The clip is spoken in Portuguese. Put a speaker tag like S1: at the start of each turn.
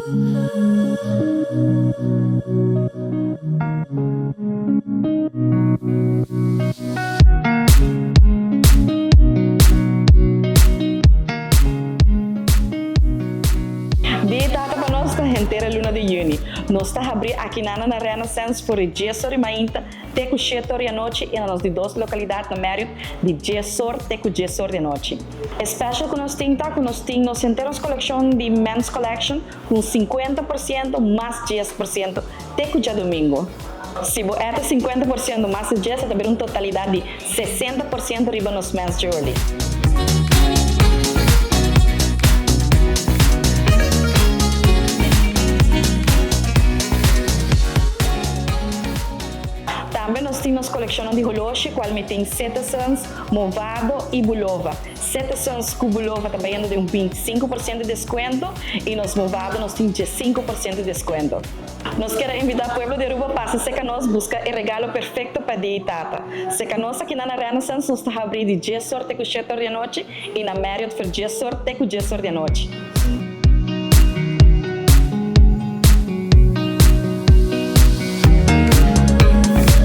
S1: Di tata pa nós ta inteira luna de juni. Nós ta abrir aqui na Renaissance por dia sobre mainta, teco chetor e noite e nós de duas localidades no Marriott de dia sor teco dia sor de noite. Especial que nós nós inteiros coleção de men's collection com 50% mais 10% teco dia domingo. Se você é 50% mais 10, vai ter uma totalidade de 60% riba nos men's jewelry. Também nós temos coleção de relógio, qual tem 7 sons, movado e bulova. 7 sons com bulova também anda de 25% de desconto e nos movado nós temos 5% de desconto. Nós queremos invitar o povo de Aruba para se nós buscar o regalo perfeito para dia e tata. Se nós aqui na Renaissance nós estamos abrindo dia sorte com 7 da noite e na Marriott for dia sorte com dia sorte da noite.